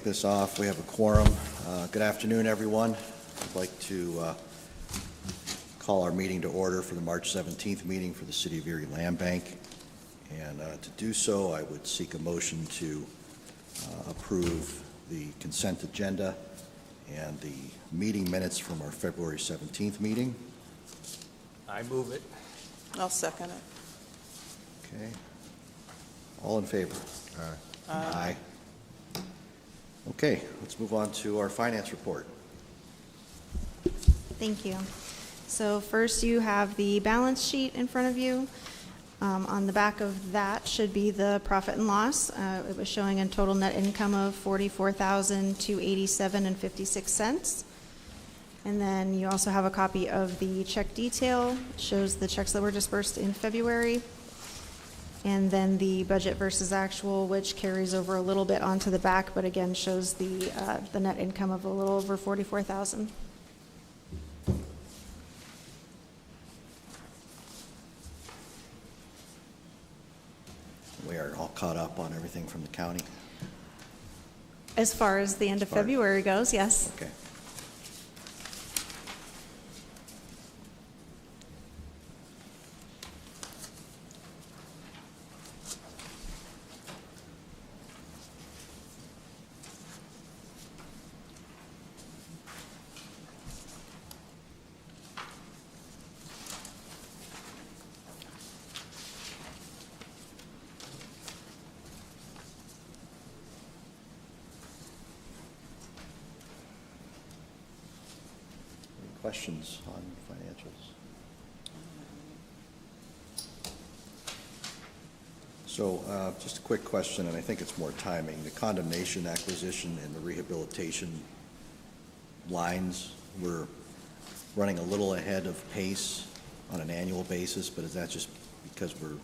kick this off. We have a quorum. Good afternoon, everyone. I'd like to call our meeting to order for the March 17th meeting for the City of Erie Land Bank. And to do so, I would seek a motion to approve the consent agenda and the meeting minutes from our February 17th meeting. I move it. I'll second it. Okay. All in favor? Aye. Okay, let's move on to our finance report. Thank you. So first you have the balance sheet in front of you. On the back of that should be the profit and loss. It was showing a total net income of $44,287.56. And then you also have a copy of the check detail. It shows the checks that were dispersed in February. And then the budget versus actual, which carries over a little bit onto the back, but again shows the net income of a little over $44,000. We are all caught up on everything from the county. As far as the end of February goes, yes. Okay. Questions on financials? So just a quick question, and I think it's more timing. The condemnation, acquisition, and the rehabilitation lines, we're running a little ahead of pace on an annual basis, but is that just because we're...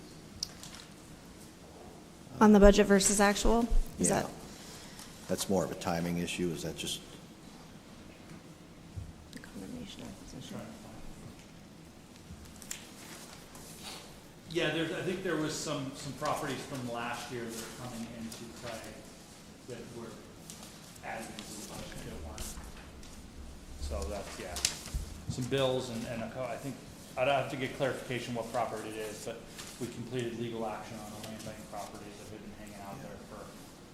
On the budget versus actual? Is yeah, that? That's more of a timing issue. Is that just... Yeah, I think there was some properties from last year that are coming into play that were added into the budget that weren't. So that's, yeah, some bills and I think I'd have to get clarification what property it is, but we completed legal action on a land bank property that had been hanging out there for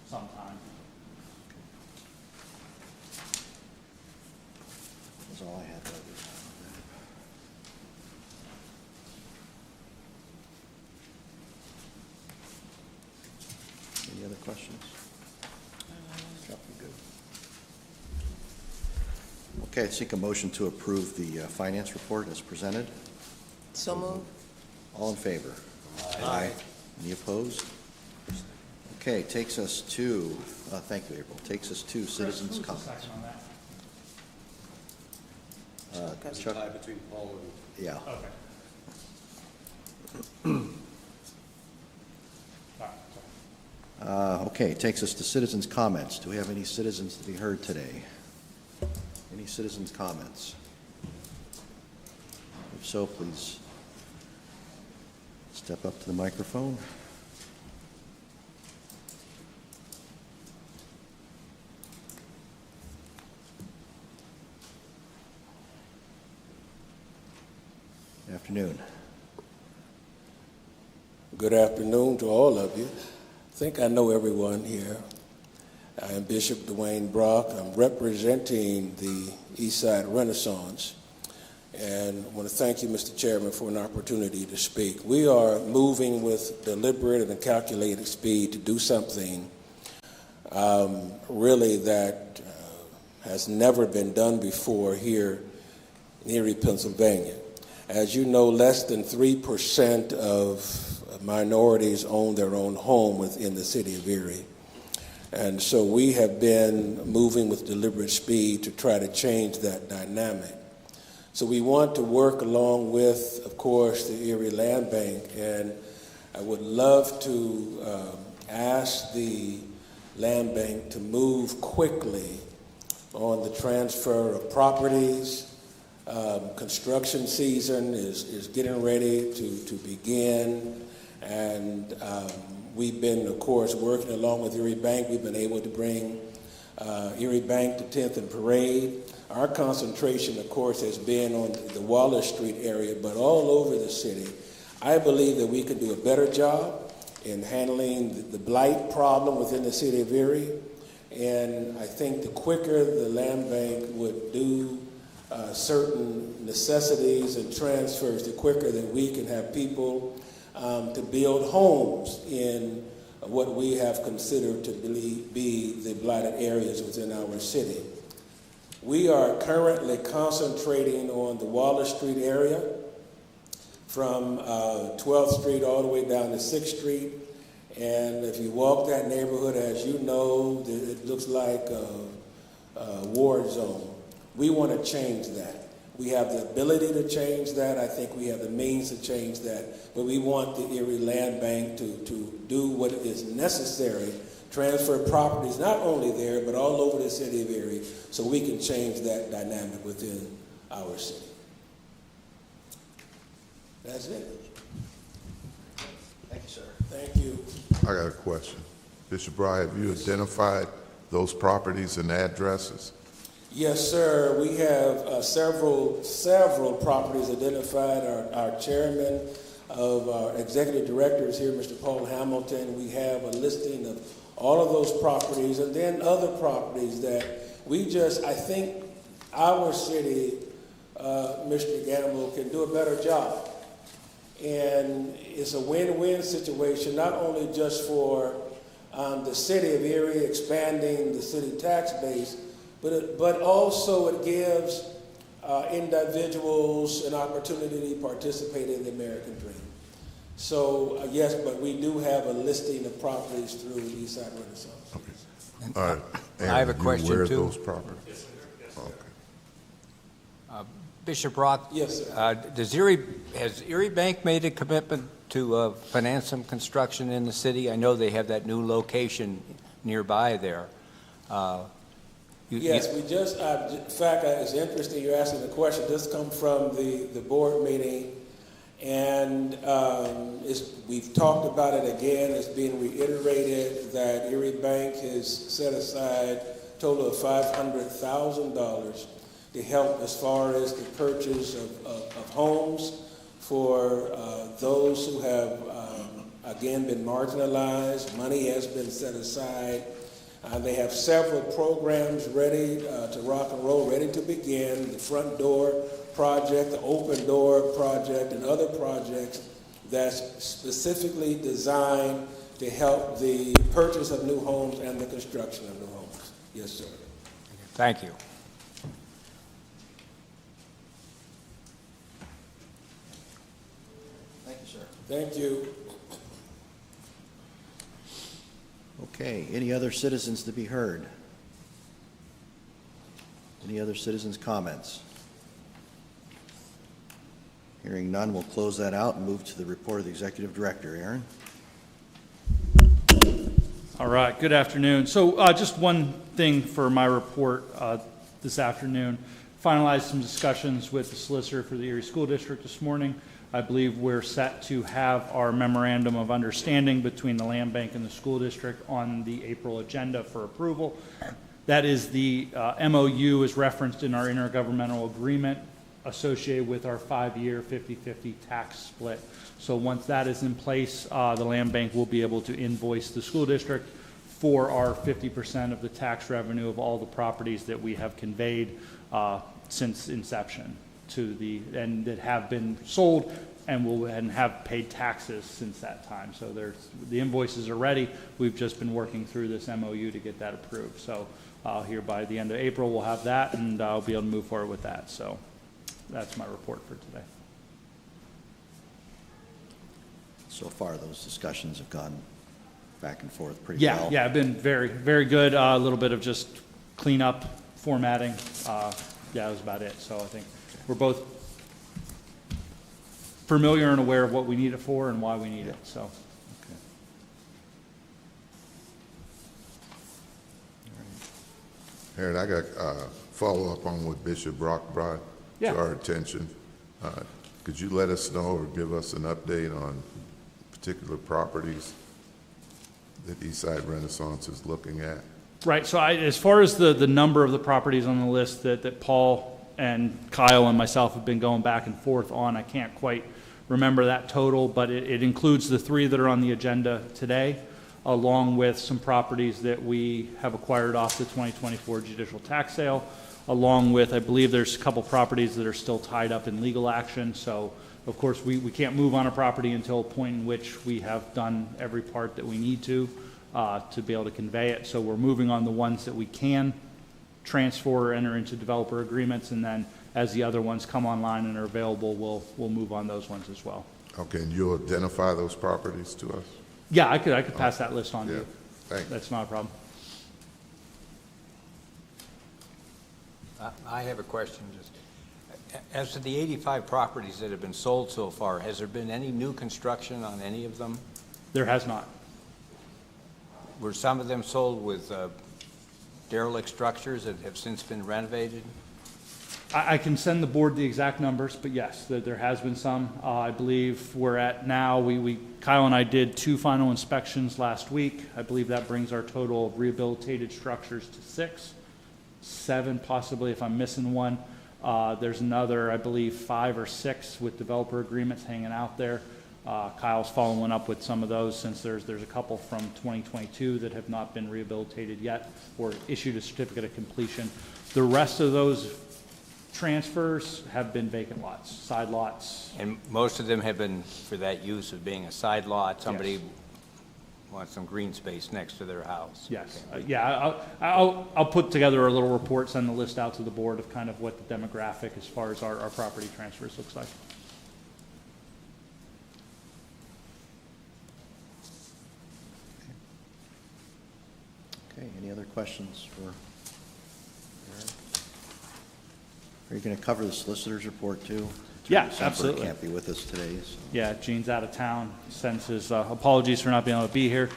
some time. That's all I had. Any other questions? Good. Okay, I seek a motion to approve the finance report as presented. So moved. All in favor? Aye. Any opposed? Okay, takes us to, thank you, April. Takes us to citizens' Who's the comments. second on that? It's a Chuck? Tie between Paul and... Yeah. Okay. Okay, takes us to citizens' comments. Do we have any citizens to be heard today? Any citizens' comments? If so, please step up to the microphone. Good afternoon. Good afternoon to all of you. I think I know everyone here. I am Bishop Dwayne Brock. I'm representing the Eastside Renaissance. And I want to thank you, Mr. Chairman, for an opportunity to speak. We are moving with deliberate and calculated speed to do something really that has never been done before here in Erie, Pennsylvania. As you know, less than 3% of minorities own their own home within the city of Erie. And so we have been moving with deliberate speed to try to change that dynamic. So we want to work along with, of course, the Erie Land Bank, and I would love to ask the Land Bank to move quickly on the transfer of properties. Construction season is getting ready to begin, and we've been, of course, working along with Erie Bank. We've been able to bring Erie Bank to 10th and Parade. Our concentration, of course, has been on the Wallace Street area, but all over the city. I believe that we can do a better job in handling the blight problem within the city of Erie. And I think the quicker the land bank would do certain necessities and transfers, the quicker that we can have people to build homes in what we have considered to be the blighted areas within our city. We are currently concentrating on the Wallace Street area from 12th Street all the way down to 6th Street. And if you walk that neighborhood, as you know, it looks like a war zone. We want to change that. We have the ability to change that. I think we have the means to change that. But we want the Erie Land Bank to do what is necessary, transfer properties not only there, but all over the city of Erie, so we can change that dynamic within our city. That's it. Thank you, sir. Thank you. I got a question. Bishop Bry, have you identified those properties and addresses? Yes, sir. We have several properties identified. Our chairman of our executive directors here, Mr. Paul Hamilton, we have a listing of all of those properties, and then other properties that I think our city, Mr. Gamble, can do a better job. And it's a win-win situation, not only just for the city of Erie expanding the city tax base, but also it gives individuals an opportunity to participate in the American dream. So yes, but we do have a listing of properties through the Eastside Renaissance. Okay. All right. I have a Aaron, question, you aware too. of those properties? Yes, sir. Yes, sir. Okay. Bishop Roth? Yes, sir. Has Erie Bank made a commitment to finance some construction in the city? I know they have that new location nearby there. Yes, we just, in fact, it's interesting you're asking the question. This comes from the board meeting, and we've talked about it again. It's being reiterated that Erie Bank has set aside a total of $500,000 to help as far as the purchase of homes for those who have, again, been marginalized. Money has been set aside. They have several programs ready to rock and roll, ready to begin. The Front Door Project, the Open Door Project, and other projects that's specifically designed to help the purchase of new homes and the construction of new homes. Yes, sir. Thank you. Thank you, sir. Thank you. Okay, any other citizens to be heard? Any other citizens' comments? Hearing none, we'll close that out and move to the report of the executive director. Aaron? All right, good afternoon. So just one thing for my report this afternoon. Finalized some discussions with the solicitor for the Erie School District this morning. I believe we're set to have our memorandum of understanding between the land bank and the school district on the April agenda for approval. That is the MOU is referenced in our intergovernmental agreement associated with our 5-year 50-50 tax split. So once that is in place, the land bank will be able to invoice the school district for our 50% of the tax revenue of all the properties that we have conveyed since inception and that have been sold and have paid taxes since that time. So the invoices are ready. We've just been working through this MOU to get that approved. So here by the end of April, we'll have that, and I'll be able to move forward with that. So that's my report for today. So far, those discussions have gone back and forth pretty well. Yeah, been very, very good. A little bit of just cleanup, formatting. Yeah, that was about it. So I think we're both familiar and aware of what we need it for and why we need it. So. Okay. Aaron, I got follow up on what Bishop Brock brought Yeah. to our attention. Could you let us know or give us an update on particular properties that Eastside Renaissance is looking at? Right, so as far as the number of the properties on the list that Paul and Kyle and myself have been going back and forth on, I can't quite remember that total, but it includes the 3 that are on the agenda today, along with some properties that we have acquired off the 2024 judicial tax sale, along with, I believe there's a couple properties that are still tied up in legal action. So, of course, we can't move on a property until a point in which we have done every part that we need to be able to convey it. So we're moving on the ones that we can transfer or enter into developer agreements, and then as the other ones come online and are available, we'll move on those ones as well. Okay, and you'll identify those properties to us? Yeah, I could pass that list on to Yeah, you. thank you. That's not a problem. I have a question. As to the 85 properties that have been sold so far, has there been any new construction on any of them? There has not. Were some of them sold with derelict structures that have since been renovated? I can send the board the exact numbers, but yes, there has been some. I believe we're at now, Kyle and I did 2 final inspections last week. I believe that brings our total of rehabilitated structures to 6, 7 possibly if I'm missing one. There's another, I believe, 5 or 6 with developer agreements hanging out there. Kyle's following up with some of those since there's a couple from 2022 that have not been rehabilitated yet or issued a certificate of completion. The rest of those transfers have been vacant lots, side lots. And most of them have been for that use of being a side lot, somebody Yes. wants some green space next to their house. Yes, yeah, I'll put together a little report, send the list out to the board of kind of what the demographic as far as our property transfers looks like. Okay, any other questions for Aaron? Are you going to cover the solicitor's report too? Yeah, Attorney Semper absolutely. can't be with us today, so. Yeah, Gene's out of town, sends his apologies for not being able to be here.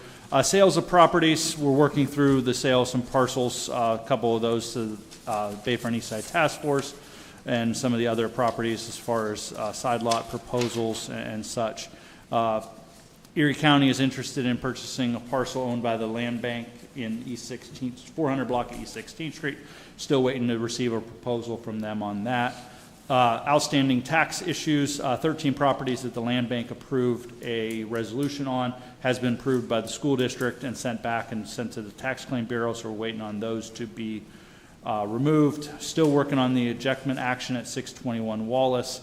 Sales of properties, we're working through the sale of some parcels, a couple of those to Bayfront East Side Task Force, and some of the other properties as far as side lot proposals and such. Erie County is interested in purchasing a parcel owned by the land bank in East 16th, 400 block of East 16th Street. Still waiting to receive a proposal from them on that. Outstanding tax issues, 13 properties that the land bank approved a resolution on has been approved by the school district and sent back and sent to the tax claim bureau, so we're waiting on those to be removed. Still working on the ejectment action at 621 Wallace.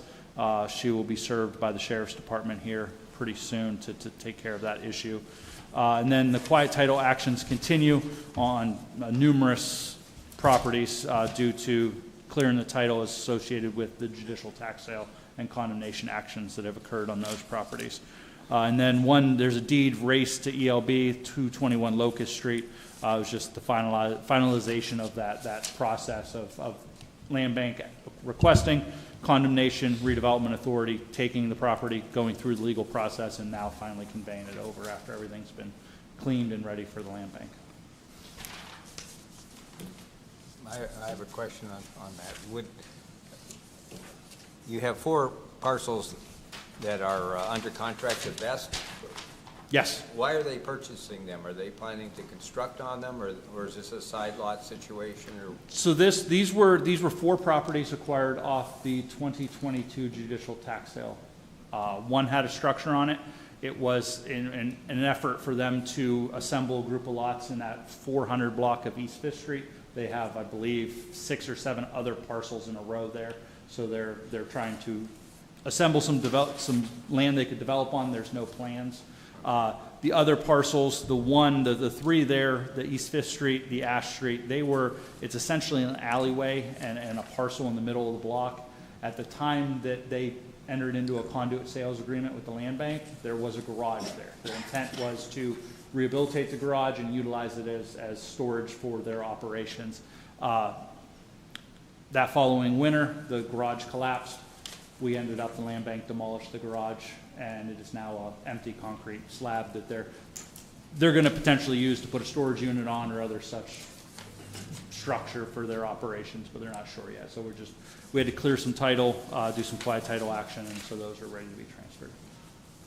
She will be served by the sheriff's department here pretty soon to take care of that issue. And then the quiet title actions continue on numerous properties due to clearing the title associated with the judicial tax sale and condemnation actions that have occurred on those properties. And then there's a deed raised to ELB, 221 Locust Street. It was just the finalization of that process of land bank requesting condemnation, redevelopment authority, taking the property, going through the legal process, and now finally conveying it over after everything's been cleaned and ready for the land bank. I have a question on that. You have 4 parcels that are under contract at best? Yes. Why are they purchasing them? Are they planning to construct on them, or is this a side lot situation? Or So these were 4 properties acquired off the 2022 judicial tax sale. One had a structure on it. It was in an effort for them to assemble a group of lots in that 400 block of East 5th Street. They have, I believe, 6 or 7 other parcels in a row there. So they're trying to assemble some land they could develop on. There's no plans. The other parcels, the 3 there, the East 5th Street, the Ash Street, it's essentially an alleyway and a parcel in the middle of the block. At the time that they entered into a conduit sales agreement with the land bank, there was a garage there. Their intent was to rehabilitate the garage and utilize it as storage for their operations. That following winter, the garage collapsed. We ended up, the land bank demolished the garage, and it is now an empty concrete slab that they're going to potentially use to put a storage unit on or other such structure for their operations, but they're not sure yet. So we had to clear some title, do some quiet title action, and so those are ready to be transferred.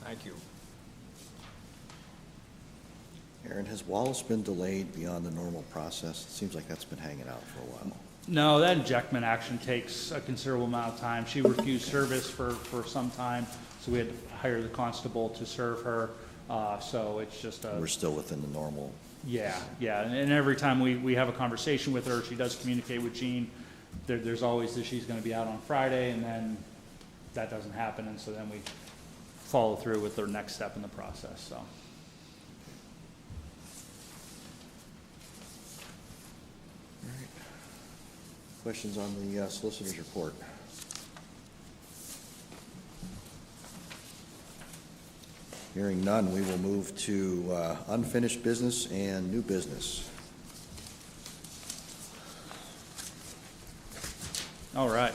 Thank you. Aaron, has Wallace been delayed beyond the normal process? It seems like that's been hanging out for a while. No, that injectment action takes a considerable amount of time. She refused service for some time, so we had to hire the constable to serve her. So it's just a... We're still within the normal. Yeah, yeah, and every time we have a conversation with her, she does communicate with Jean. There's always that she's gonna be out on Friday, and then that doesn't happen, and so then we follow through with the next step in the process, so. Questions on the solicitor's report? Hearing none, we will move to unfinished business and new business. All right.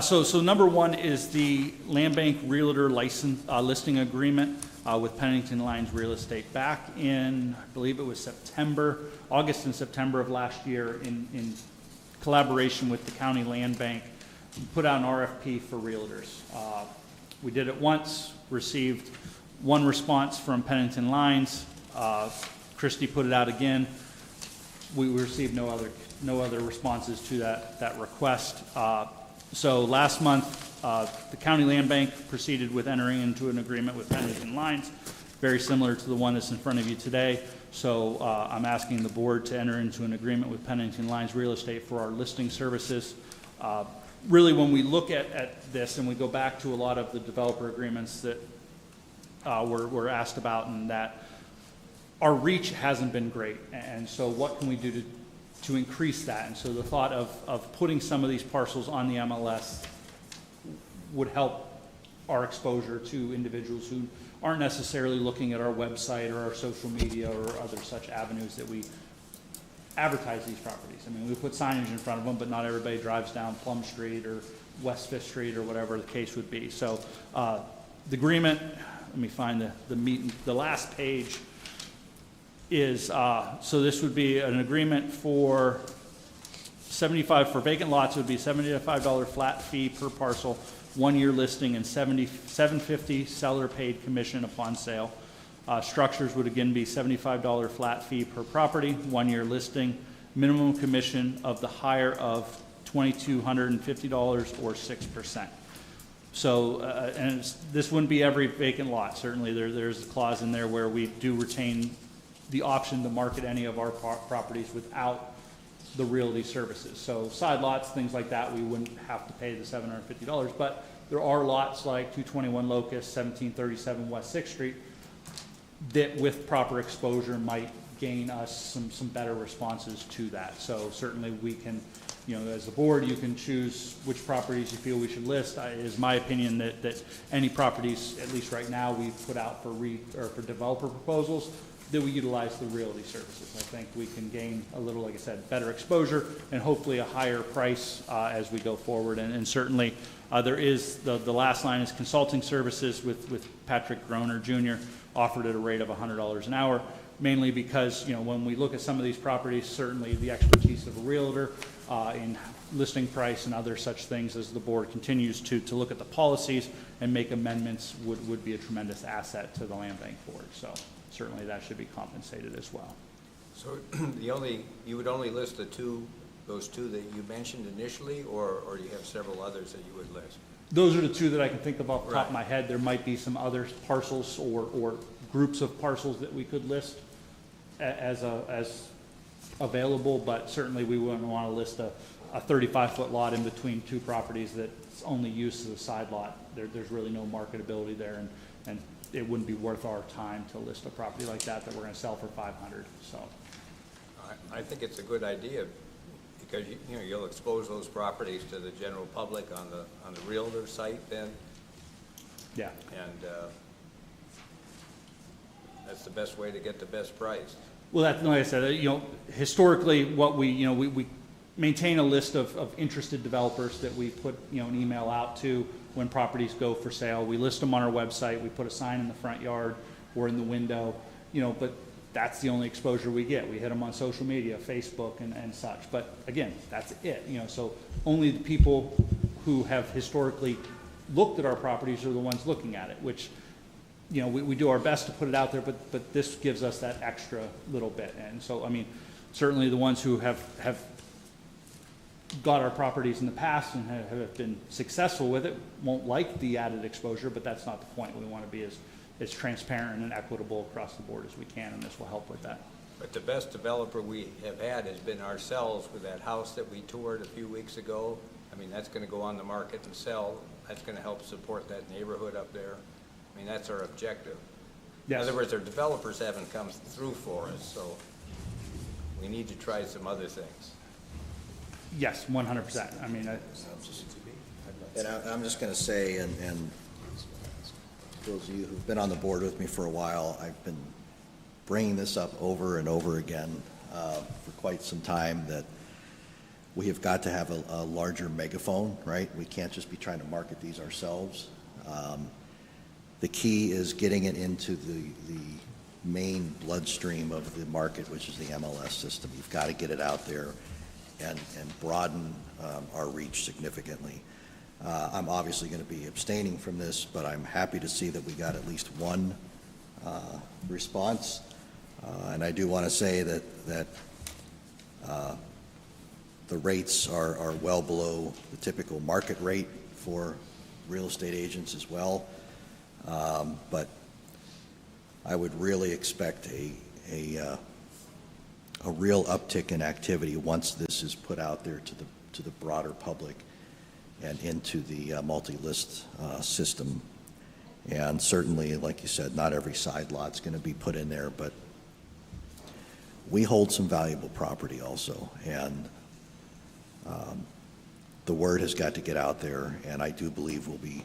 So number one is the Land Bank Realtor license listing agreement with Pennington Lines Real Estate. Back in, I believe it was August and September of last year, in collaboration with the County Land Bank, we put out an RFP for realtors. We did it once, received one response from Pennington Lines. Christie put it out again. We received no other responses to that request. So last month, the County Land Bank proceeded with entering into an agreement with Pennington Lines, very similar to the one that's in front of you today. So I'm asking the board to enter into an agreement with Pennington Lines Real Estate for our listing services. Really, when we look at this and we go back to a lot of the developer agreements that were asked about, and that our reach hasn't been great, and so what can we do to increase that? And so the thought of putting some of these parcels on the MLS would help our exposure to individuals who aren't necessarily looking at our website or our social media or other such avenues that we advertise these properties. I mean, we put signage in front of them, but not everybody drives down Plum Street or West Fifth Street or whatever the case would be. So the agreement, let me find the last page is, so this would be an agreement for for vacant lots, it would be $75 flat fee per parcel, 1 year listing, and $750 seller paid commission upon sale. Structures would again be $75 flat fee per property, 1 year listing, minimum commission of the hire of $2,250 or 6%. So, and this wouldn't be every vacant lot. Certainly there's a clause in there where we do retain the option to market any of our properties without the realty services. So side lots, things like that, we wouldn't have to pay the $750, but there are lots like 221 Locust, 1737 West 6th Street, that with proper exposure might gain us some better responses to that. So certainly we can, you know, as a board, you can choose which properties you feel we should list. It is my opinion that any properties, at least right now, we've put out for developer proposals, that we utilize the realty services. I think we can gain a little, like I said, better exposure and hopefully a higher price as we go forward. And certainly there is, the last line is consulting services with Patrick Groner Jr., offered at a rate of $100 an hour, mainly because, you know, when we look at some of these properties, certainly the expertise of a realtor in listing price and other such things, as the board continues to look at the policies and make amendments, would be a tremendous asset to the Land Bank Board. So certainly that should be compensated as well. So you would only list those two that you mentioned initially, or do you have several others that you would list? Those are the two that I can think of off the top of my head. There might be some other parcels or groups of parcels that we could list as available, but certainly we wouldn't want to list a 35-foot lot in between two properties that's only used as a side lot. There's really no marketability there, and it wouldn't be worth our time to list a property like that we're going to sell for $500. So I think it's a good idea, because you'll expose those properties to the general public on the realtor site then. yeah. And that's the best way to get the best price. Well, like I said, historically, what we maintain a list of interested developers that we put, an email out to when properties go for sale. We list them on our website. We put a sign in the front yard or in the window, but that's the only exposure we get. We hit them on social media, Facebook and such. But again, that's it, so only the people who have historically looked at our properties are the ones looking at it, which you know, we do our best to put it out there, but this gives us that extra little bit. And so, I mean, certainly the ones who have got our properties in the past and have been successful with it won't like the added exposure, but that's not the point. We want to be as transparent and equitable across the board as we can, and this will help with that. But the best developer we have had has been ourselves with that house that we toured a few weeks ago. I mean, that's going to go on the market and sell. That's going to help support that neighborhood up there. I mean, that's our objective. In Yes. other words, our developers haven't come through for us, so we need to try some other things. Yes, 100%. I mean, And I'm just going to say, and those of you who've been on the board with me for a while, I've been bringing this up over and over again for quite some time, that we have got to have a larger megaphone, right? We can't just be trying to market these ourselves. The key is getting it into the main bloodstream of the market, which is the MLS system. You've got to get it out there and broaden our reach significantly. I'm obviously going to be abstaining from this, but I'm happy to see that we got at least one response. And I do want to say that the rates are well below the typical market rate for real estate agents as well. But I would really expect a real uptick in activity once this is put out there to the broader public and into the multi-list system. And certainly, like you said, not every side lot's going to be put in there, but we hold some valuable property also, and the word has got to get out there, and I do believe we'll be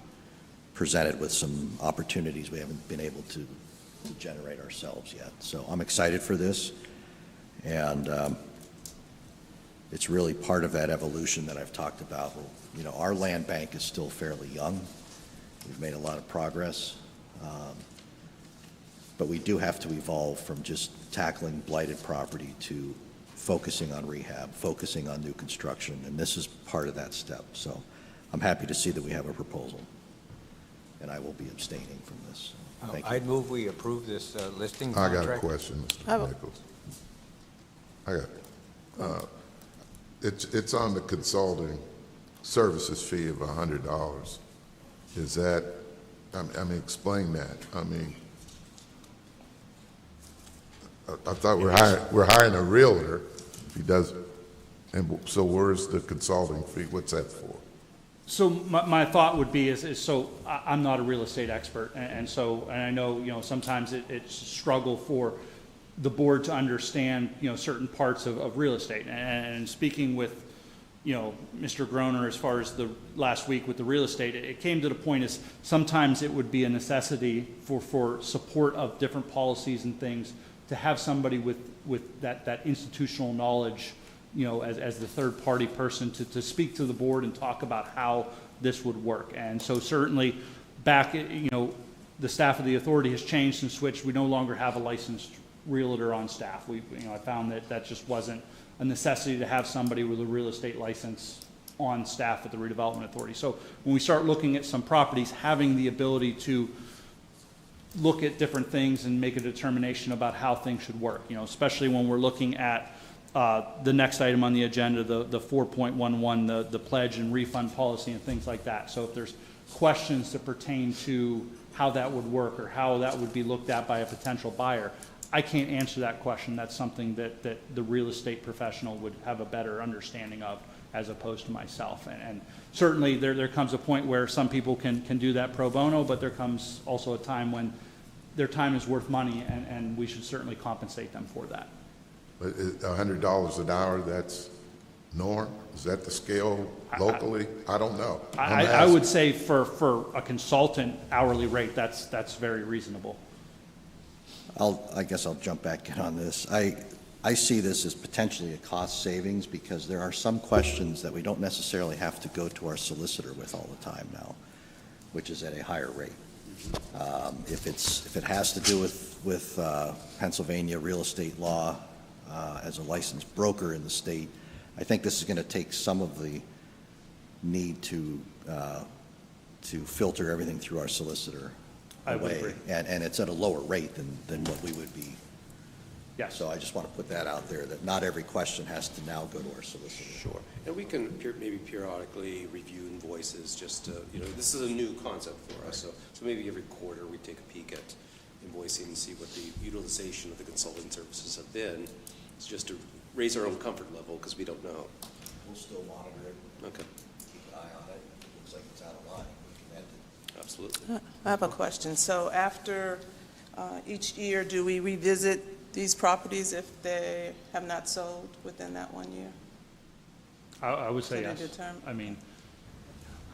presented with some opportunities we haven't been able to generate ourselves yet. So I'm excited for this, and it's really part of that evolution that I've talked about. You know, our land bank is still fairly young. We've made a lot of progress, but we do have to evolve from just tackling blighted property to focusing on rehab, focusing on new construction, and this is part of that step. So I'm happy to see that we have a proposal, and I will be abstaining from this. Thank you. I'd move we approve this listing I contract. got a question, Mr. Nichols. It's on the consulting services fee of $100. Is that, I mean, explain that. I mean, I thought we're hiring a realtor. He does, and so where's the consulting fee? What's that for? so my thought would be is so I'm not a real estate expert, and I know, you know, sometimes it's a struggle for the board to understand, you know, certain parts of real estate. And speaking with, you know, Mr. Groner as far as the last week with the real estate, it came to the point is sometimes it would be a necessity for support of different policies and things to have somebody with that institutional knowledge, you know, as the third party person to speak to the board and talk about how this would work. And so certainly back, you know, the staff of the authority has changed and switched. We no longer have a licensed realtor on staff. You know, I found that just wasn't a necessity to have somebody with a real estate license on staff at the redevelopment authority. So when we start looking at some properties, having the ability to look at different things and make a determination about how things should work, you know, especially when we're looking at the next item on the agenda, the 4.11, the pledge and refund policy and things like that. So if there's questions that pertain to how that would work or how that would be looked at by a potential buyer, I can't answer that question. That's something that the real estate professional would have a better understanding of as opposed to myself. And certainly there comes a point where some people can do that pro bono, but there comes also a time when their time is worth money, and we should certainly compensate them for that. But $100 an hour, that's norm? Is that the scale locally? I don't know. I would say for a consultant hourly rate, that's very reasonable. I guess I'll jump back in on this. I see this as potentially a cost savings because there are some questions that we don't necessarily have to go to our solicitor with all the time now, which is at a higher rate. If it has to do with Pennsylvania real estate law as a licensed broker in the state, I think this is going to take some of the need to filter everything through our solicitor I would away. agree. And it's at a lower rate than what we would be. Yes. So I just want to put that out there, that not every question has to now go to our solicitor. Sure. And we can maybe periodically review invoices just to, this is a new concept for us. So maybe every quarter we take a peek at invoicing and see what the utilization of the consulting services have been. It's just to raise our own comfort level because we don't know. We'll still monitor it, Okay. keep an eye on it. If it looks like it's out of line, we can end it. Absolutely. I have a question. So after each year, do we revisit these properties if they have not sold within that 1 year? I would say So they yes. determine- I mean,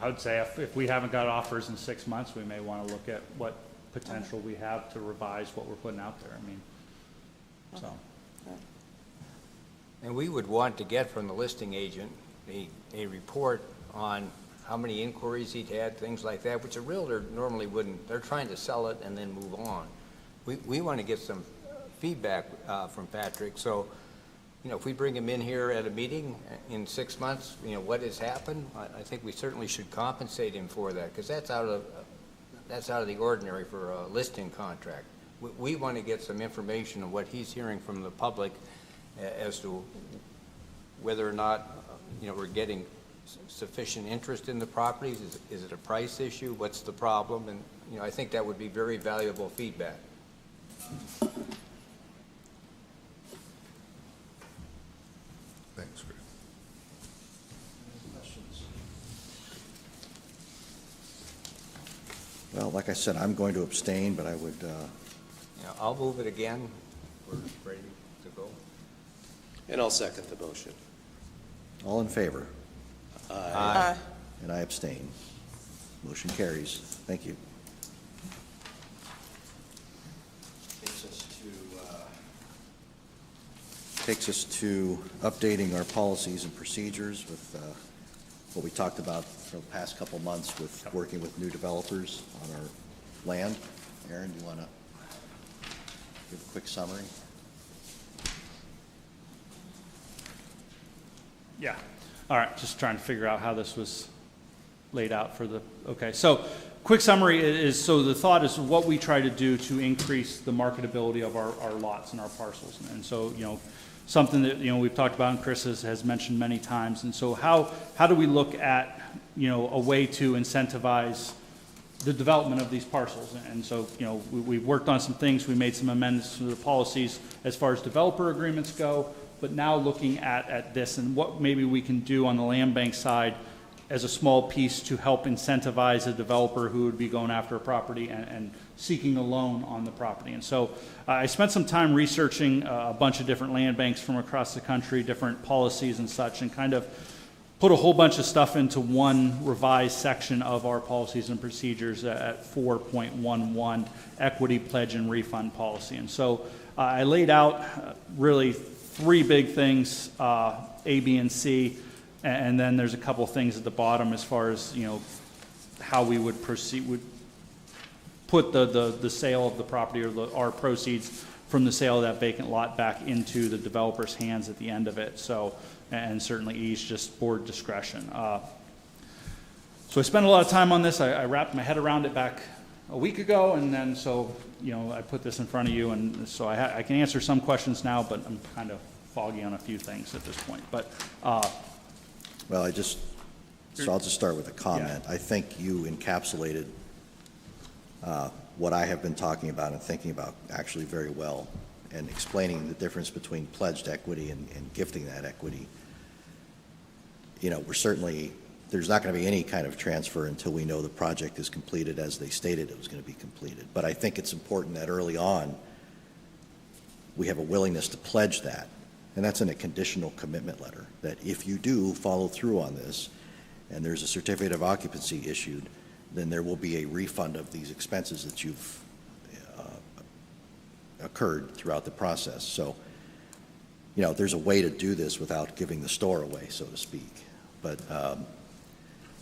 I would say if we haven't got offers in 6 months, we may want to look at what potential we have to revise what we're putting out there. I mean, so. And we would want to get from the listing agent a report on how many inquiries he'd had, things like that, which a realtor normally wouldn't. They're trying to sell it and then move on. We want to get some feedback from Patrick. So, if we bring him in here at a meeting in 6 months, what has happened, I think we certainly should compensate him for that, because that's out of the ordinary for a listing contract. We want to get some information on what he's hearing from the public as to whether or not, we're getting sufficient interest in the properties. Is it a price issue? What's the problem? And, I think that would be very valuable feedback. Thanks, Chris. Well, like I said, I'm going to abstain, but I would, I'll move it again. We're ready to go. And I'll second the motion. all in favor? Aye. And I abstain. Motion carries. Thank you. Takes us to updating our policies and procedures with what we talked about for the past couple months with working with new developers on our land. Aaron, you want to give a quick summary? Yeah. All right, just trying to figure out how this was laid out for the, okay. So quick summary is, so the thought is what we try to do to increase the marketability of our lots and our parcels. And so, something that, we've talked about and Chris has mentioned many times. And so how do we look at, a way to incentivize the development of these parcels? And so, we've worked on some things. We made some amendments to the policies as far as developer agreements go. But now looking at this and what maybe we can do on the land bank side as a small piece to help incentivize a developer who would be going after a property and seeking a loan on the property. And so I spent some time researching a bunch of different land banks from across the country, different policies and such, and kind of put a whole bunch of stuff into one revised section of our policies and procedures at 4.11, equity, pledge, and refund policy. And so I laid out really three big things, A, B, and C, and then there's a couple things at the bottom as far as, how we would proceed, would put the sale of the property or our proceeds from the sale of that vacant lot back into the developer's hands at the end of it. So, and certainly ease just board discretion. So I spent a lot of time on this. I wrapped my head around it back a week ago, and then so, I put this in front of you, and so I can answer some questions now, but I'm kind of foggy on a few things at this point. But Well, I'll just start with a comment. Yeah. I think you encapsulated what I have been talking about and thinking about actually very well, and explaining the difference between pledged equity and gifting that equity. We're certainly, there's not going to be any kind of transfer until we know the project is completed as they stated it was going to be completed. But I think it's important that early on, we have a willingness to pledge that. And that's in a conditional commitment letter, that if you do follow through on this, and there's a certificate of occupancy issued, then there will be a refund of these expenses that you've occurred throughout the process. So, there's a way to do this without giving the store away, so to speak. But,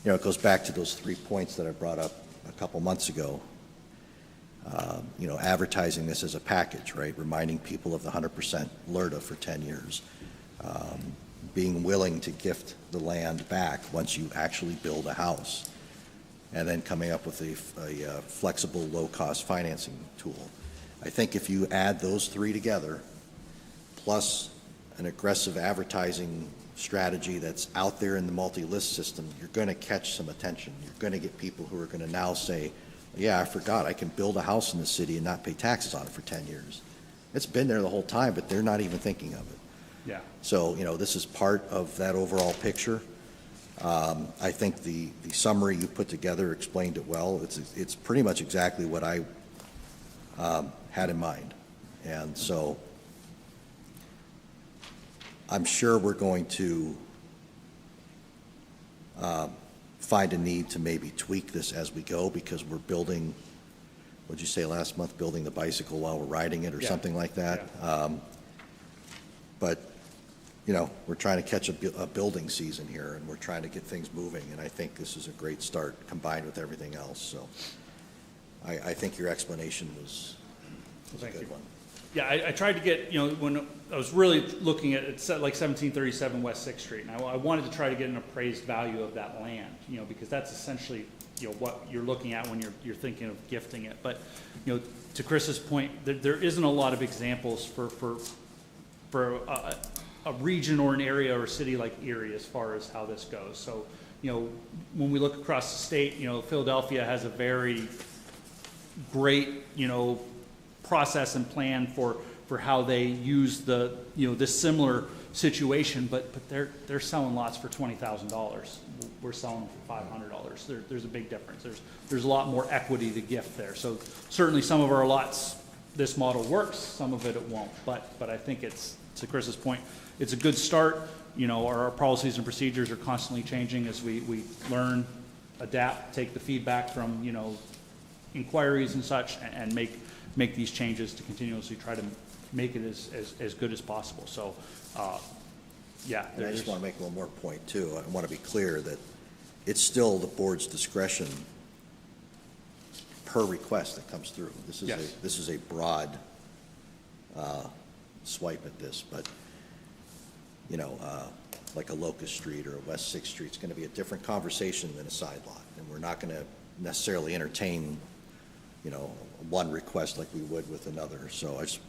it goes back to those 3 points that I brought up a couple months ago. Advertising this as a package, right? Reminding people of the 100% LERTA for 10 years. Being willing to gift the land back once you actually build a house. and then coming up with a flexible, low-cost financing tool. I think if you add those three together, plus an aggressive advertising strategy that's out there in the multi-list system, you're going to catch some attention. You're going to get people who are going to now say, yeah, I forgot, I can build a house in the city and not pay taxes on it for 10 years. It's been there the whole time, but they're not even thinking of it. Yeah. So, this is part of that overall picture. I think the summary you put together explained it well. It's pretty much exactly what I had in mind. And so I'm sure we're going to find a need to maybe tweak this as we go, because we're building, what'd you say last month, building the bicycle while we're riding it or Yeah. something like that. But we're trying to catch a building season here, and we're trying to get things moving, and I think this is a great start combined with everything else. So I think your explanation was a Thank good you. one. Yeah, I tried to get, when I was really looking at, it's like 1737 West 6th Street, and I wanted to try to get an appraised value of that land, because that's essentially, what you're looking at when you're thinking of gifting it. But, to Chris's point, there isn't a lot of examples for a region or an area or a city like Erie as far as how this goes. So, when we look across the state, Philadelphia has a very great, process and plan for how they use this similar situation, but they're selling lots for $20,000. We're selling them for $500. There's a big difference. There's a lot more equity to gift there. So certainly some of our lots, this model works, some of it won't. But I think it's, to Chris's point, it's a good start. Our policies and procedures are constantly changing as we learn, adapt, take the feedback from inquiries and such, and make these changes to continuously try to make it as good as possible. So, yeah. And I just want to make one more point, too. I want to be clear that it's still the board's discretion per request that comes through. Yes. This is a broad swipe at this, but, like a Locust Street or a West 6th Street, it's going to be a different conversation than a side lot. And we're not going to necessarily entertain, one request like we would with another. So I just,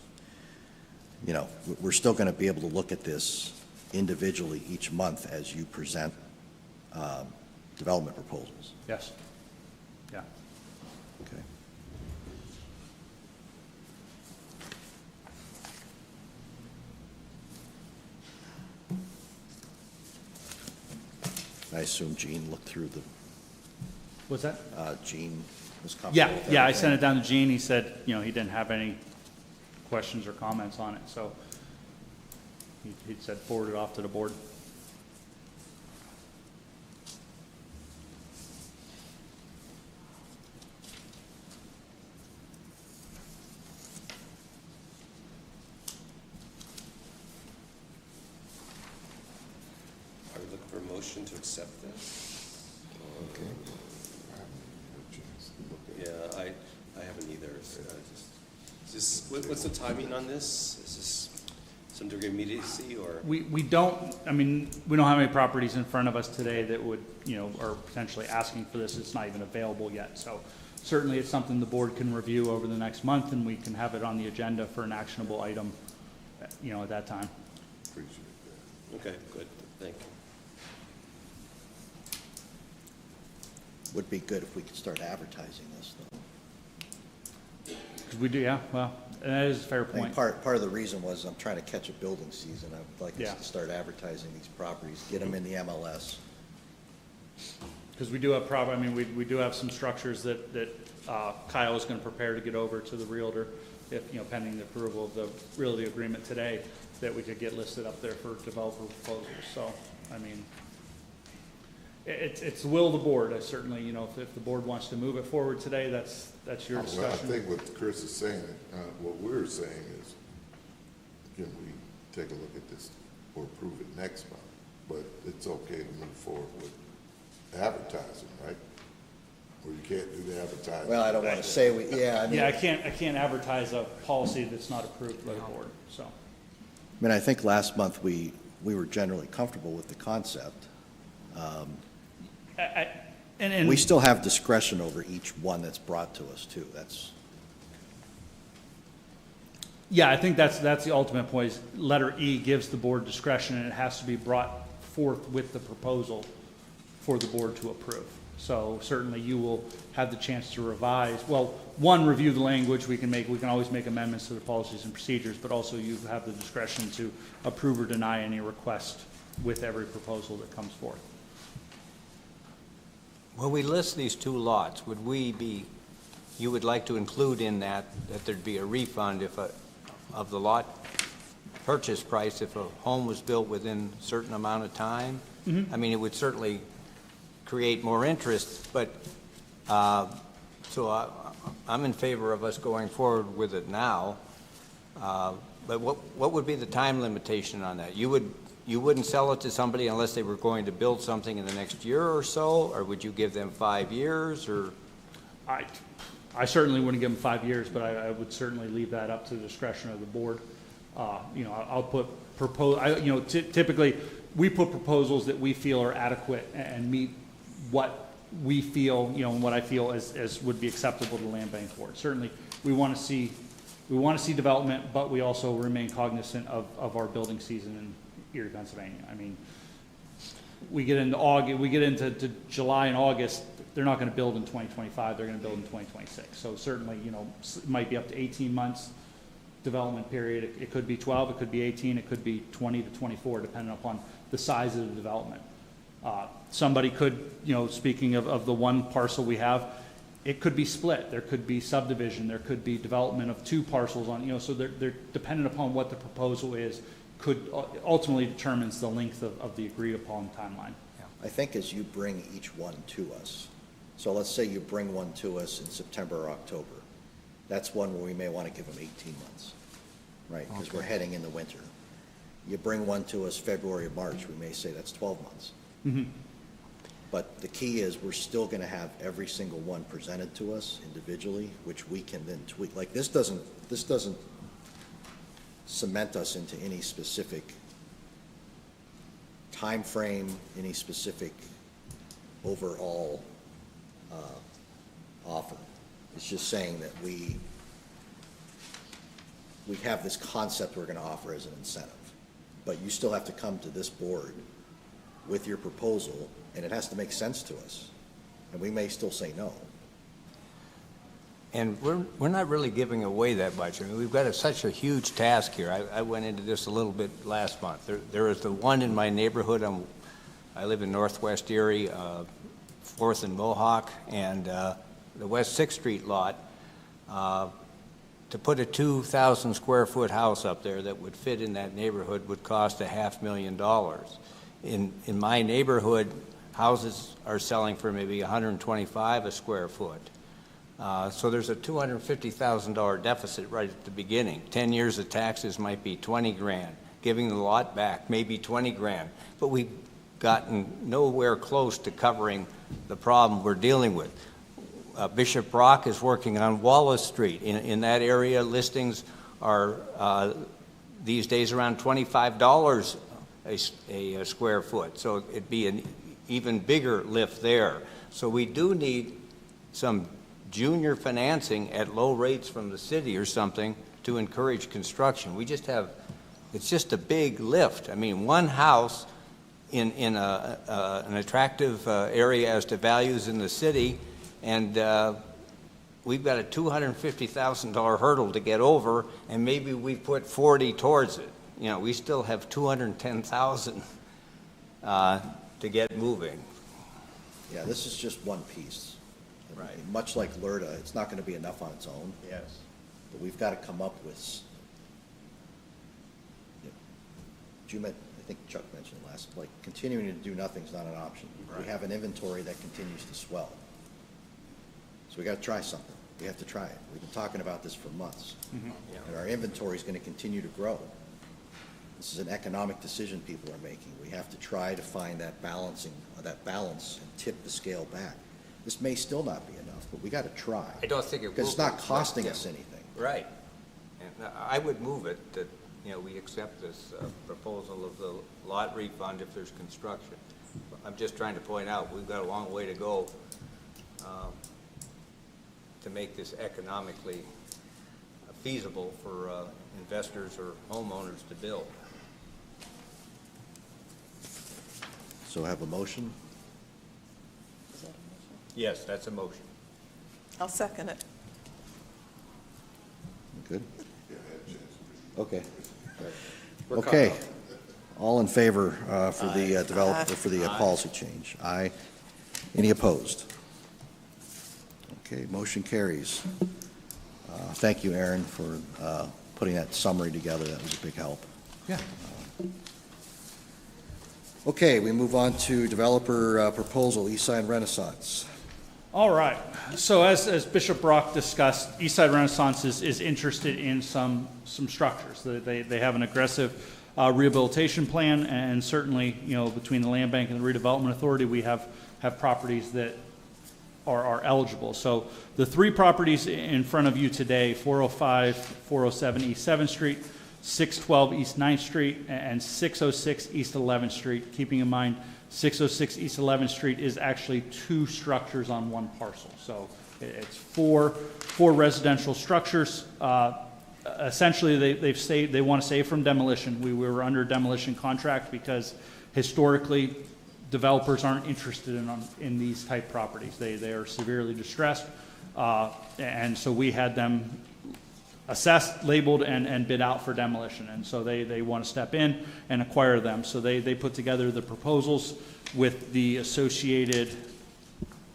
we're still going to be able to look at this individually each month as you present development proposals. Yes. Yeah. Okay. I assume Gene looked through the, What's that? Gene was comfortable Yeah, with yeah, I everything? sent it down to Gene. He said, he didn't have any questions or comments on it, so he said forward it off to the board. Are we looking for a motion to accept this? Okay. I haven't had a chance to look at it. Yeah, I haven't either. What's the timing on this? Is this some degree of immediacy, or? We don't have any properties in front of us today that would, are potentially asking for this. It's not even available yet. So certainly it's something the board can review over the next month, and we can have it on the agenda for an actionable item, at that time. Appreciate that. Okay, good, thank you. Would be good if we could start advertising this, though. 'Cause we do, yeah, well, that is a fair I think point. part of the reason was I'm trying to catch a building season. I would like us Yeah. to start advertising these properties, get them in the MLS. Because we do have we do have some structures that Kyle is going to prepare to get over to the Realtor, if, pending the approval of the realty agreement today, that we could get listed up there for developer proposals. So, it's the will of the board. I certainly, if the board wants to move it forward today, that's your Well, I discussion. think what Chris is saying, what we're saying is, can we take a look at this or approve it next month? But it's okay to move forward with advertising, right? Or you can't do the advertising? Well, I don't want to say Yeah, I can't advertise a policy that's not approved by the board, so. I think last month we were generally comfortable with the concept. And we still have discretion over each one that's brought to us too. That's, yeah, I think that's the ultimate point, is letter E gives the board discretion, and it has to be brought forth with the proposal for the board to approve. So certainly you will have the chance to revise, well, one, review the language, we can always make amendments to the policies and procedures, but also you have the discretion to approve or deny any request with every proposal that comes forth. When we list these two lots, you would like to include in that there'd be a refund of the lot purchase price if a home was built within a certain amount of time? I mean, it would certainly create more interest, but, so I'm in favor of us going forward with it now. But what would be the time limitation on that? You wouldn't sell it to somebody unless they were going to build something in the next year or so, or would you give them 5 years, or? I certainly wouldn't give them 5 years, but I would certainly leave that up to the discretion of the board. You know, I'll put typically we put proposals that we feel are adequate and meet what we feel, you know, and what I feel as would be acceptable to the land bank board. Certainly, we want to see development, but we also remain cognizant of our building season in Erie, Pennsylvania. I mean, we get into August, we get into July and August, they're not going to build in 2025, they're going to build in 2026. So certainly, you know, it might be up to 18 months development period. It could be 12, it could be 18, it could be 20 to 24, depending upon the size of the development. Somebody could, you know, speaking of the one parcel we have, it could be split. There could be subdivision. There could be development of two parcels on, you know, so they're dependent upon what the proposal is, could ultimately determines the length of the agreed upon timeline. I think as you bring each one to us, so let's say you bring one to us in September or October, that's one where we may want to give them 18 months, right? Because we're heading in the winter. You bring one to us February or March, we may say that's 12 months. But the key is we're still going to have every single one presented to us individually, which we can then tweak. Like this doesn't cement us into any specific time frame, any specific overall offer. It's just saying that we have this concept we're going to offer as an incentive, but you still have to come to this board with your proposal, and it has to make sense to us, and we may still say no. And we're not really giving away that much. I mean, we've got such a huge task here. I went into this a little bit last month. There is the one in my neighborhood. I live in Northwest Erie, 4th and Mohawk, and the West 6th Street lot. To put a 2,000 square foot house up there that would fit in that neighborhood would cost $500,000. In my neighborhood, houses are selling for maybe $125 a square foot. So there's a $250,000 deficit right at the beginning. 10 years of taxes might be 20 grand. Giving the lot back maybe 20 grand. But we've gotten nowhere close to covering the problem we're dealing with. Bishop Rock is working on Wallace Street. In that area, listings are these days around $25 a square foot. So it'd be an even bigger lift there. So we do need some junior financing at low rates from the city or something to encourage construction. It's just a big lift. I mean, one house in an attractive area as to values in the city, and we've got a $250,000 hurdle to get over, and maybe we put 40 towards it. You know, we still have 210,000 to get moving. Yeah, this is just one piece. Right. Much like LERTA, it's not going to be enough on its own. Yes. But we've got to come up with, I think Chuck mentioned it last, like continuing to do nothing is not an option. Right. We have an inventory that continues to swell. So we got to try something. We have to try it. We've been talking about this for months. Yeah. And our inventory is going to continue to grow. This is an economic decision people are making. We have to try to find that balance and tip the scale back. This may still not be enough, but we got to try. I don't think it will. Because it's not costing us anything. Right. And I would move it that, you know, we accept this proposal of the lot refund if there's construction. I'm just trying to point out, we've got a long way to go to make this economically feasible for investors or homeowners to build. So have a motion? Is that a motion? Yes, that's a motion. I'll second it. Good? Yeah, I had a chance. Okay. We're caught Okay. up. All in favor for the developer, for the policy change? Aye. Any opposed? Okay, motion carries. Thank you, Aaron, for putting that summary together. That was a big help. Yeah. Okay, we move on to developer proposal, Eastside Renaissance. All right. So as Bishop Brock discussed, Eastside Renaissance is interested in some structures. They have an aggressive rehabilitation plan, and certainly, between the Land Bank and the Redevelopment Authority, we have properties that are eligible. So the three properties in front of you today, 405, 407 East 7th Street, 612 East 9th Street, and 606 East 11th Street, keeping in mind 606 East 11th Street is actually two structures on one parcel. So it's four residential structures. Essentially, they want to save from demolition. We were under demolition contract because historically, developers aren't interested in these type properties. They are severely distressed, and so we had them assessed, labeled, and bid out for demolition. And so they want to step in and acquire them. So they put together the proposals with the associated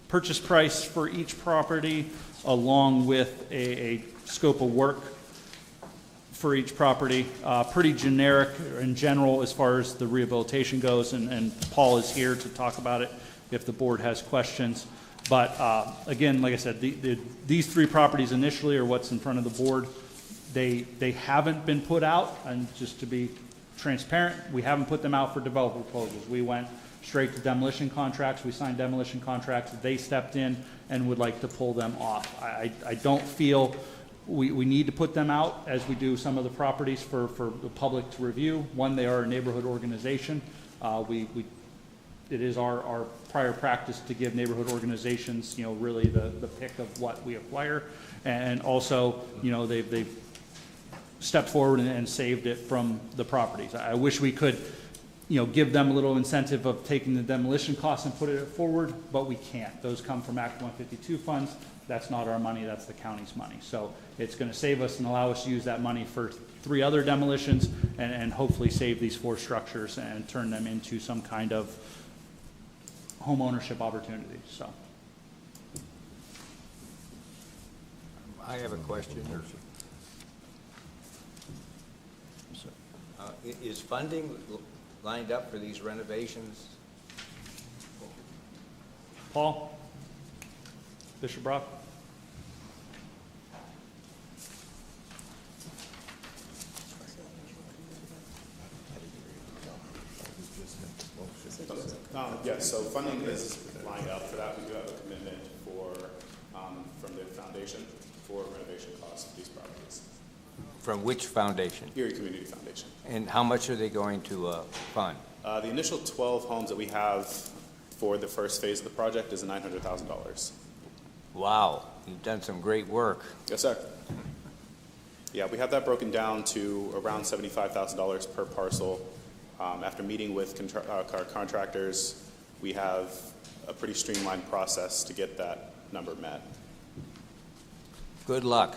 purchase price for each property, along with a scope of work for each property. Pretty generic in general as far as the rehabilitation goes, and Paul is here to talk about it if the board has questions. But again, like I said, these three properties initially are what's in front of the board. They haven't been put out, and just to be transparent, we haven't put them out for developer proposals. We went straight to demolition contracts. We signed demolition contracts. They stepped in and would like to pull them off. I don't feel we need to put them out as we do some of the properties for the public to review. One, they are a neighborhood organization. It is our prior practice to give neighborhood organizations, really the pick of what we acquire. And also, they've stepped forward and saved it from the properties. I wish we could, give them a little incentive of taking the demolition costs and put it forward, but we can't. Those come from Act 152 funds. That's not our money, that's the county's money. So it's going to save us and allow us to use that money for 3 other demolitions and hopefully save these 4 structures and turn them into some kind of home ownership opportunity. So I have a question. Is funding lined up for these renovations? Paul? Bishop Brock? Yes, so funding is lined up for that. We do have a commitment from the foundation for renovation costs of these properties. From which foundation? Erie Community Foundation. And how much are they going to fund? The initial 12 homes that we have for the first phase of the project is $900,000. Wow, you've done some great work. Yes, sir. Yeah, we have that broken down to around $75,000 per parcel. After meeting with our contractors, we have a pretty streamlined process to get that number met. Good luck.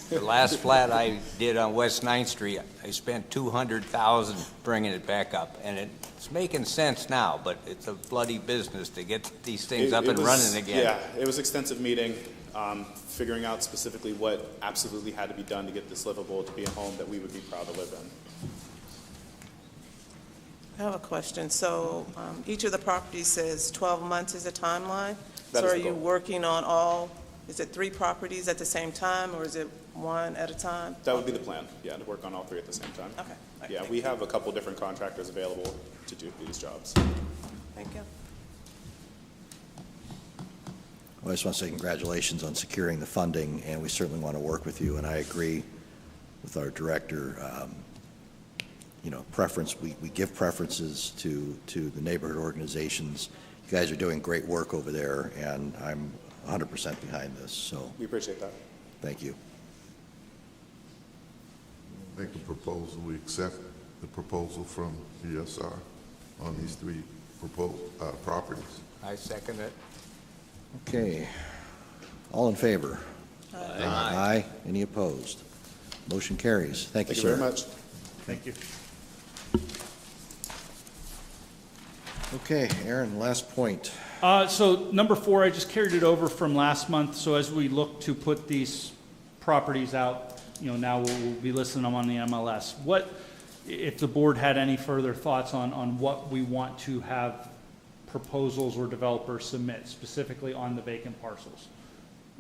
The last flat I did on West 9th Street, I spent $200,000 bringing it back up, and it's making sense now, but it's a bloody business to get these things up and running again. Yeah, it was extensive meeting, figuring out specifically what absolutely had to be done to get this livable, to be a home that we would be proud to live in. I have a question. So each of the properties says 12 months is a timeline? That So is are the you goal. working on is it 3 properties at the same time, or is it 1 at a time? That would be the plan, yeah, to work on all 3 at the same time. Okay. Yeah, we have a couple different contractors available to do these jobs. Thank you. Well, I just want to say congratulations on securing the funding, and we certainly want to work with you, and I agree with our director. preference, we give preferences to the neighborhood organizations. You guys are doing great work over there, and I'm 100% behind this, so We appreciate that. thank you. Make a proposal, we accept the proposal from ESR on these three properties. I second it. Okay. All in favor? Aye. Aye. Any opposed? Motion carries. Thank you, Thank you sir. very much. Thank you. Okay, Aaron, last point. So number 4, I just carried it over from last month. So as we look to put these properties out, now we'll be listing them on the MLS. What, if the board had any further thoughts on what we want to have proposals or developers submit specifically on the vacant parcels?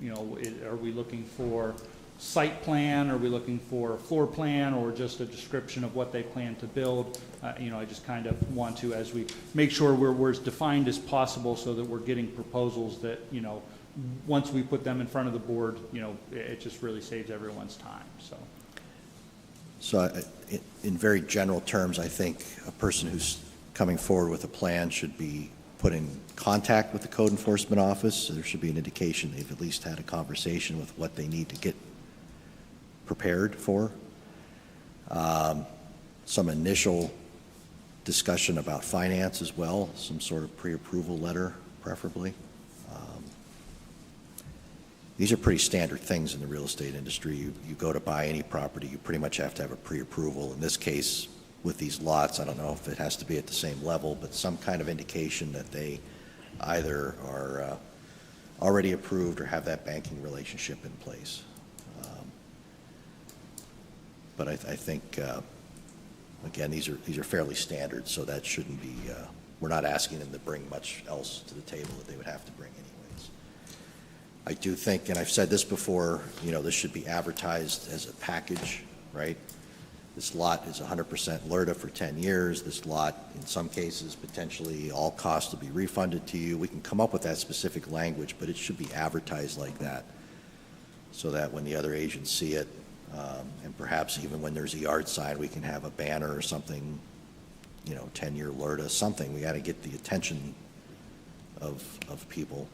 Are we looking for site plan? Are we looking for a floor plan, or just a description of what they plan to build? I just kind of want to, as we make sure we're as defined as possible, so that we're getting proposals that, once we put them in front of the board, it just really saves everyone's time, so. So in very general terms, I think a person who's coming forward with a plan should be put in contact with the code enforcement office. So there should be an indication they've at least had a conversation with what they need to get prepared for. Some initial discussion about finance as well, some sort of pre-approval letter preferably. These are pretty standard things in the real estate industry. You go to buy any property, you pretty much have to have a pre-approval. In this case, with these lots, I don't know if it has to be at the same level, but some kind of indication that they either are already approved or have that banking relationship in place. But I think, again, these are fairly standard, so that shouldn't be, we're not asking them to bring much else to the table that they would have to bring anyways. I do think, and I've said this before, this should be advertised as a package, right? This lot is 100% LERTA for 10 years. This lot, in some cases, potentially all costs will be refunded to you. We can come up with that specific language, but it should be advertised like that, so that when the other agents see it, and perhaps even when there's a yard sign, we can have a banner or something, 10-year LERTA, something. We got to get the attention of people.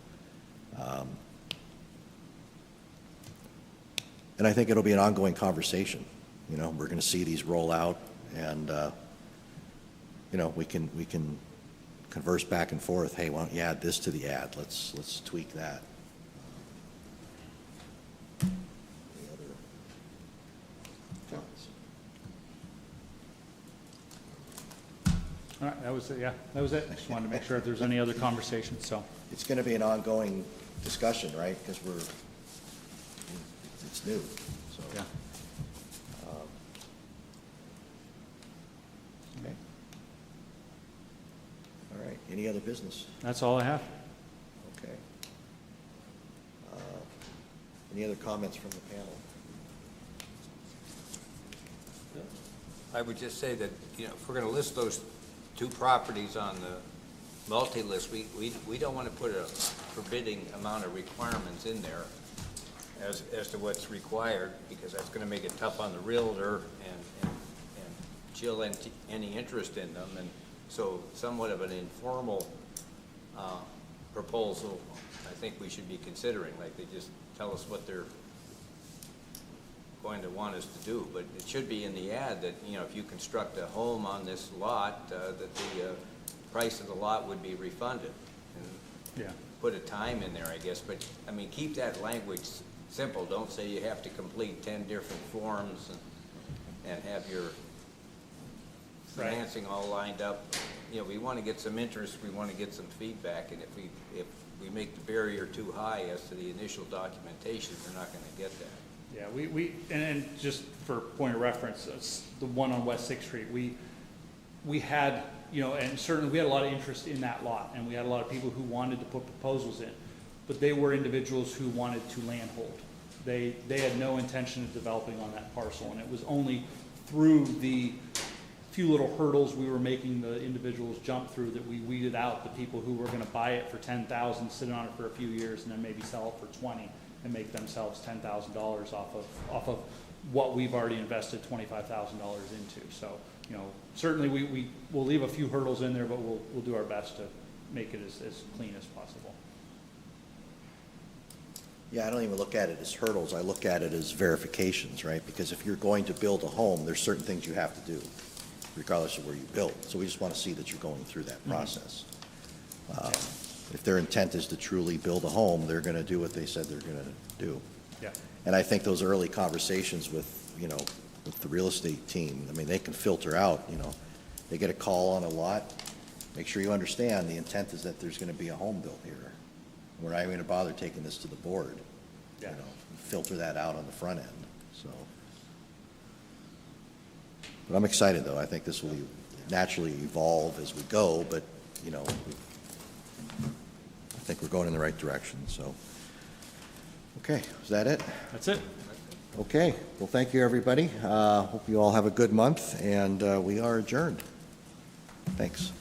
And I think it'll be an ongoing conversation. We're going to see these roll out, and we can converse back and forth. Hey, why don't you add this to the ad? Let's tweak that. Any other comments? All right, that was it, yeah, that was it. I just wanted to make sure if there's any other conversations, so. It's going to be an ongoing discussion, right? Because it's new, so. Yeah. Okay. All right, any other business? That's all I have. Okay. Any other comments from the panel? I would just say that, if we're going to list those 2 properties on the multi-list, we don't want to put a forbidding amount of requirements in there as to what's required, because that's going to make it tough on the realtor and chill any interest in them. And so somewhat of an informal proposal, I think we should be considering, like they just tell us what they're going to want us to do. But it should be in the ad that, if you construct a home on this lot, that the price of the lot would be refunded. And Yeah. put a time in there, I guess, but, keep that language simple. Don't say you have to complete 10 different forms and have your Right. financing all lined up. We want to get some interest, we want to get some feedback, and if we make the barrier too high as to the initial documentation, we're not going to get that. Yeah, and just for point of reference, the one on West 6th Street, we had, and certainly we had a lot of interest in that lot, and we had a lot of people who wanted to put proposals in, but they were individuals who wanted to land hold. They had no intention of developing on that parcel, and it was only through the few little hurdles we were making the individuals jump through that we weeded out the people who were going to buy it for $10,000, sit on it for a few years, and then maybe sell it for $20,000 and make themselves $10,000 off of what we've already invested $25,000 into. So, you know, certainly we will leave a few hurdles in there, but we'll do our best to make it as clean as possible. Yeah, I don't even look at it as hurdles. I look at it as verifications, right? Because if you're going to build a home, there's certain things you have to do, regardless of where you build. So we just want to see that you're going through that process. If their intent is to truly build a home, they're going to do what they said they're going to do. Yeah. And I think those early conversations with, you know, with the real estate team, I mean, they can filter out, you know, they get a call on a lot, make sure you understand the intent is that there's going to be a home built here. We're not even going to bother taking this to the board. Yeah. You know, filter that out on the front end, so. But I'm excited, though. I think this will naturally evolve as we go, but, you know, I think we're going in the right direction, so. Okay, is that it? That's it. Okay, well, thank you, everybody. Hope you all have a good month, and we are adjourned. Thanks.